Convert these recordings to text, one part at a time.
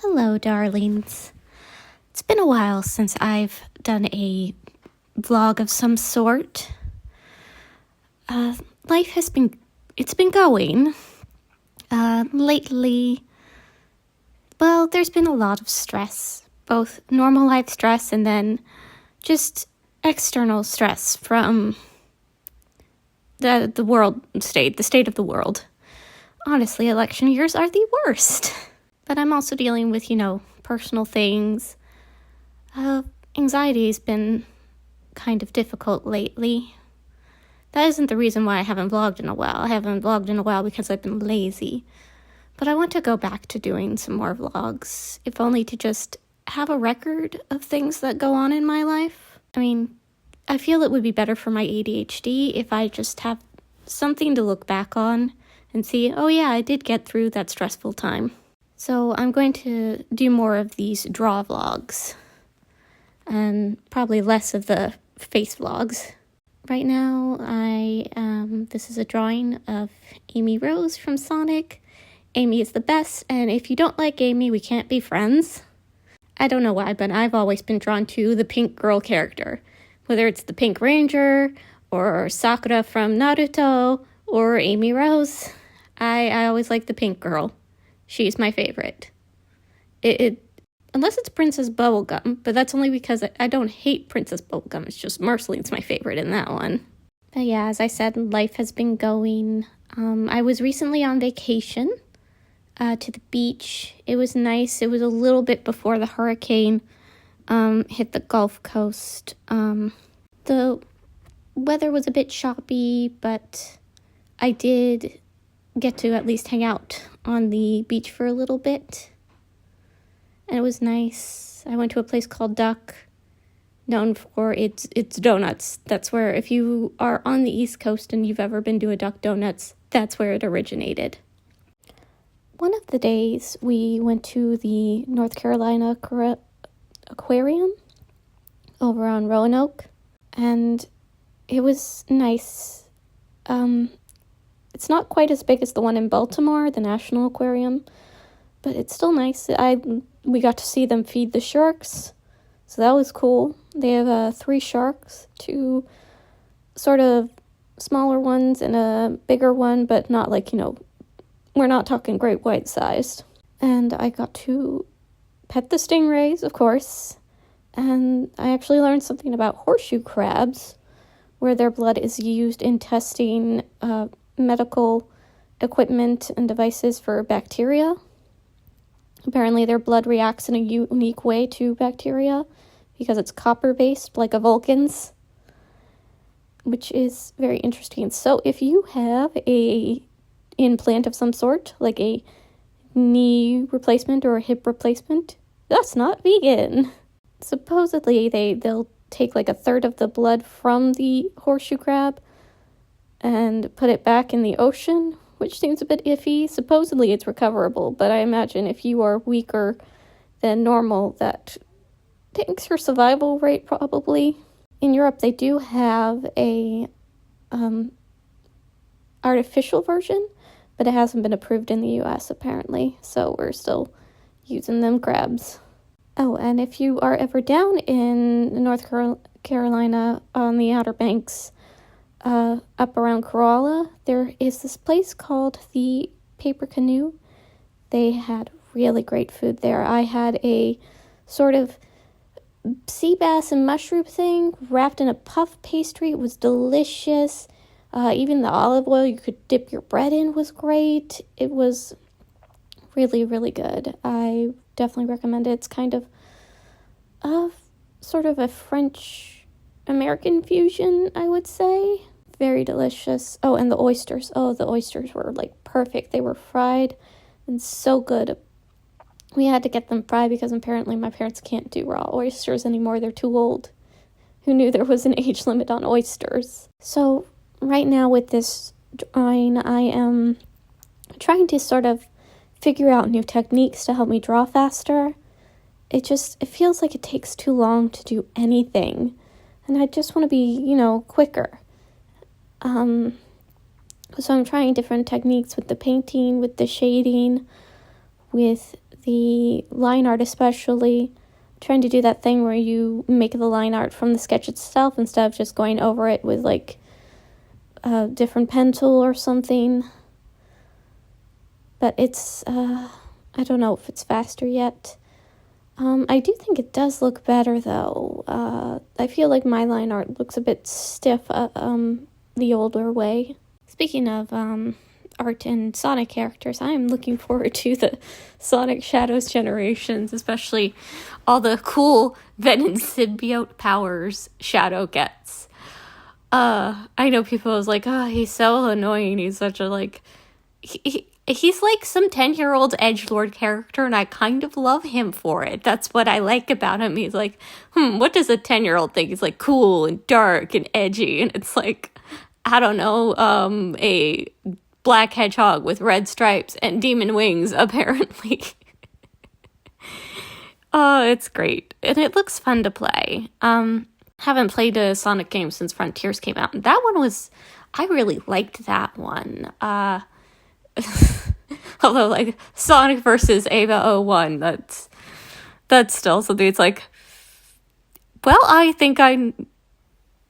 Hello, darlings. It's been a while since I've done a vlog of some sort. Life has been going. Lately, well, there's been a lot of stress, both normal life stress and then just external stress from the state of the world. Honestly, election years are the worst. But I'm also dealing with, personal things. Anxiety's been kind of difficult lately. That isn't the reason why I haven't vlogged in a while. I haven't vlogged in a while because I've been lazy. But I want to go back to doing some more vlogs, if only to just have a record of things that go on in my life. I feel it would be better for my ADHD if I just have something to look back on and see, oh yeah, I did get through that stressful time. So I'm going to do more of these draw vlogs and probably less of the face vlogs. Right now, this is a drawing of Amy Rose from Sonic. Amy is the best, and if you don't like Amy, we can't be friends. I don't know why, but I've always been drawn to the pink girl character. Whether it's the Pink Ranger, or Sakura from Naruto, or Amy Rose, I always like the pink girl. She's my favorite. Unless it's Princess Bubblegum, but that's only because I don't hate Princess Bubblegum. It's just Marceline's my favorite in that one. But yeah, as I said, life has been going. I was recently on vacation to the beach. It was nice. It was a little bit before the hurricane hit the Gulf Coast. The weather was a bit choppy, but I did get to at least hang out on the beach for a little bit. And it was nice. I went to a place called Duck, known for its donuts. That's where, if you are on the East Coast and you've ever been to a Duck Donuts, that's where it originated. One of the days, we went to the North Carolina Aquarium over on Roanoke, and it was nice. It's not quite as big as the one in Baltimore, the National Aquarium, but it's still nice. We got to see them feed the sharks, so that was cool. They have 3 sharks, 2 sort of smaller ones and a bigger one, but not like, we're not talking great white sized. And I got to pet the stingrays, of course, and I actually learned something about horseshoe crabs, where their blood is used in testing medical equipment and devices for bacteria. Apparently their blood reacts in a unique way to bacteria because it's copper-based, like a Vulcan's, which is very interesting. So if you have a implant of some sort, like a knee replacement or a hip replacement, that's not vegan. Supposedly they'll take like a third of the blood from the horseshoe crab and put it back in the ocean, which seems a bit iffy. Supposedly it's recoverable, but I imagine if you are weaker than normal, that tanks your survival rate probably. In Europe, they do have a artificial version, but it hasn't been approved in the US apparently, so we're still using them crabs. Oh, and if you are ever down in North Carolina on the Outer Banks, up around Corolla, there is this place called the Paper Canoe. They had really great food there. I had a sort of sea bass and mushroom thing wrapped in a puff pastry. It was delicious. Even the olive oil you could dip your bread in was great. It was really, really good. I definitely recommend it. It's kind of sort of a French-American fusion, I would say. Very delicious. Oh, and the oysters. Oh, the oysters were like perfect. They were fried and so good. We had to get them fried because apparently my parents can't do raw oysters anymore. They're too old. Who knew there was an age limit on oysters? So right now with this drawing, I am trying to sort of figure out new techniques to help me draw faster. It feels like it takes too long to do anything. And I just want to be, quicker. So I'm trying different techniques with the painting, with the shading, with the line art especially. Trying to do that thing where you make the line art from the sketch itself instead of just going over it with like a different pen tool or something. But it's, I don't know if it's faster yet. I do think it does look better though. I feel like my line art looks a bit stiff, the older way. Speaking of, art and Sonic characters, I am looking forward to the Sonic Shadows generations, especially all the cool Venom symbiote powers Shadow gets. I know people was like, oh, he's so annoying, he's such a, like, he's like some 10-year-old edgelord character, and I kind of love him for it. That's what I like about him. He's like, what does a 10-year-old think? He's like cool and dark and edgy, and it's like, I don't know, a black hedgehog with red stripes and demon wings, apparently. Oh, it's great. And it looks fun to play. Haven't played a Sonic game since Frontiers came out. And that one was, I really liked that one. Although, like, Sonic versus Ava 01, that's still something. It's like, well, I think I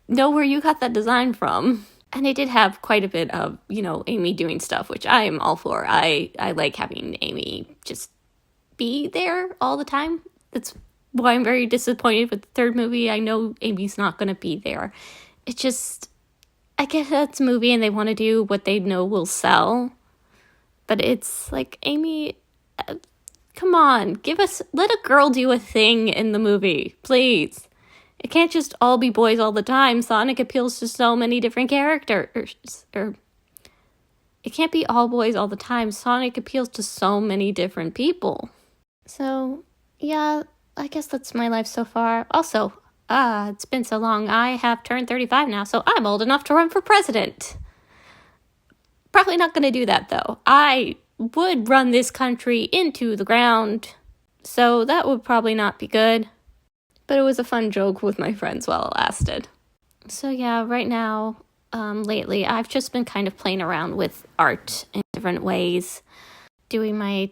know where you got that design from. And it did have quite a bit of, Amy doing stuff, which I am all for. I like having Amy just be there all the time. That's why I'm very disappointed with the third movie. I know Amy's not going to be there. It's just, I guess that's a movie and they want to do what they know will sell. But it's like, Amy, come on, let a girl do a thing in the movie, please. It can't just all be boys all the time. Sonic appeals to so many different characters. Or it can't be all boys all the time. Sonic appeals to so many different people. So, yeah, I guess that's my life so far. Also, it's been so long. I have turned 35 now, so I'm old enough to run for president. Probably not going to do that, though. I would run this country into the ground, so that would probably not be good. But it was a fun joke with my friends while it lasted. So yeah, right now, lately, I've just been kind of playing around with art in different ways. Doing my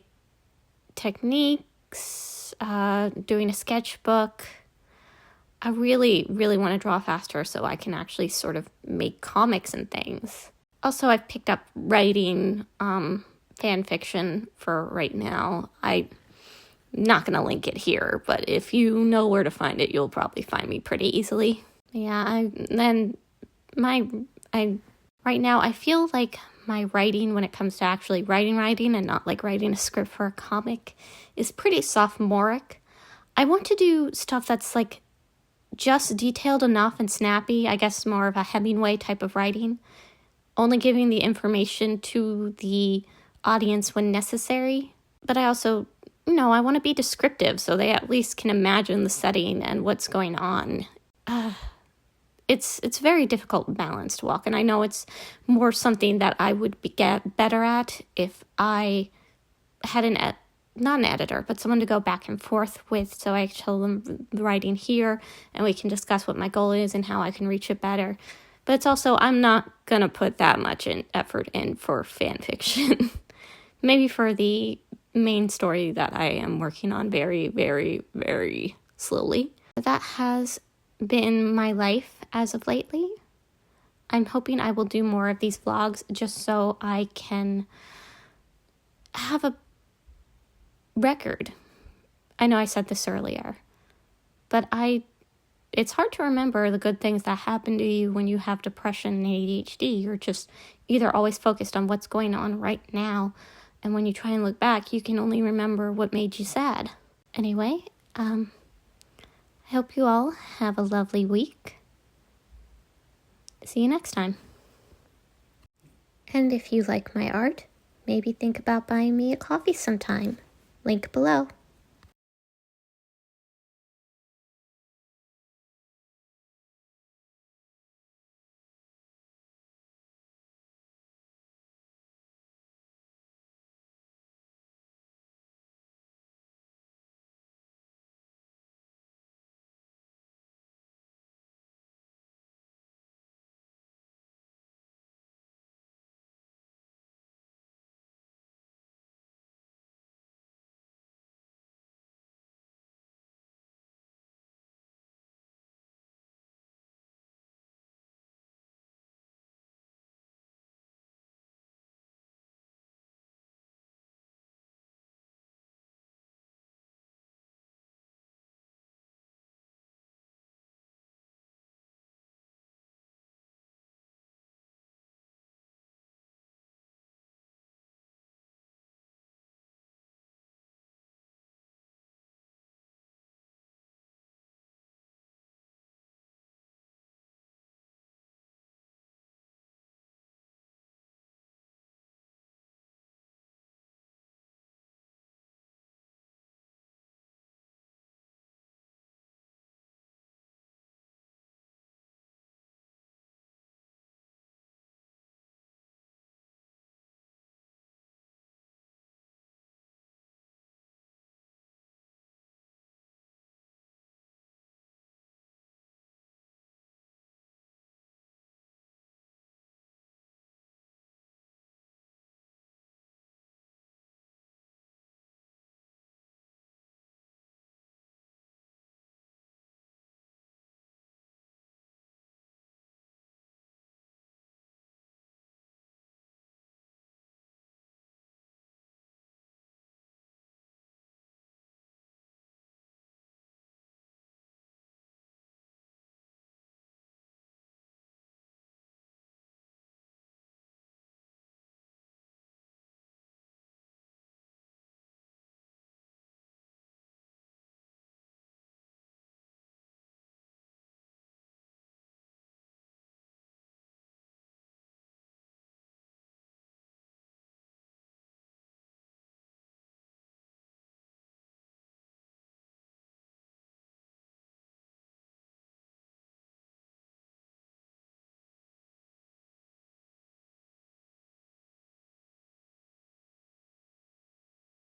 techniques, doing a sketchbook. I really, really want to draw faster so I can actually sort of make comics and things. Also, I've picked up writing fan fiction for right now. Not going to link it here, but if you know where to find it, you'll probably find me pretty easily. Yeah, right now, I feel like my writing, when it comes to actually writing and not like writing a script for a comic, is pretty sophomoric. I want to do stuff that's like just detailed enough and snappy, I guess more of a Hemingway type of writing, only giving the information to the audience when necessary. But I also, I want to be descriptive so they at least can imagine the setting and what's going on. It's very difficult balance to walk, and I know it's more something that I would get better at if I had not an editor, but someone to go back and forth with, so I tell them writing here, and we can discuss what my goal is and how I can reach it better. But it's also, I'm not going to put that much effort in for fan fiction. Maybe for the main story that I am working on very, very, very slowly. That has been my life as of lately. I'm hoping I will do more of these vlogs just so I can have a record. I know I said this earlier, but it's hard to remember the good things that happen to you when you have depression and ADHD. You're just either always focused on what's going on right now, and when you try and look back, you can only remember what made you sad. Anyway, I hope you all have a lovely week. See you next time. And if you like my art, maybe think about buying me a coffee sometime. Link below.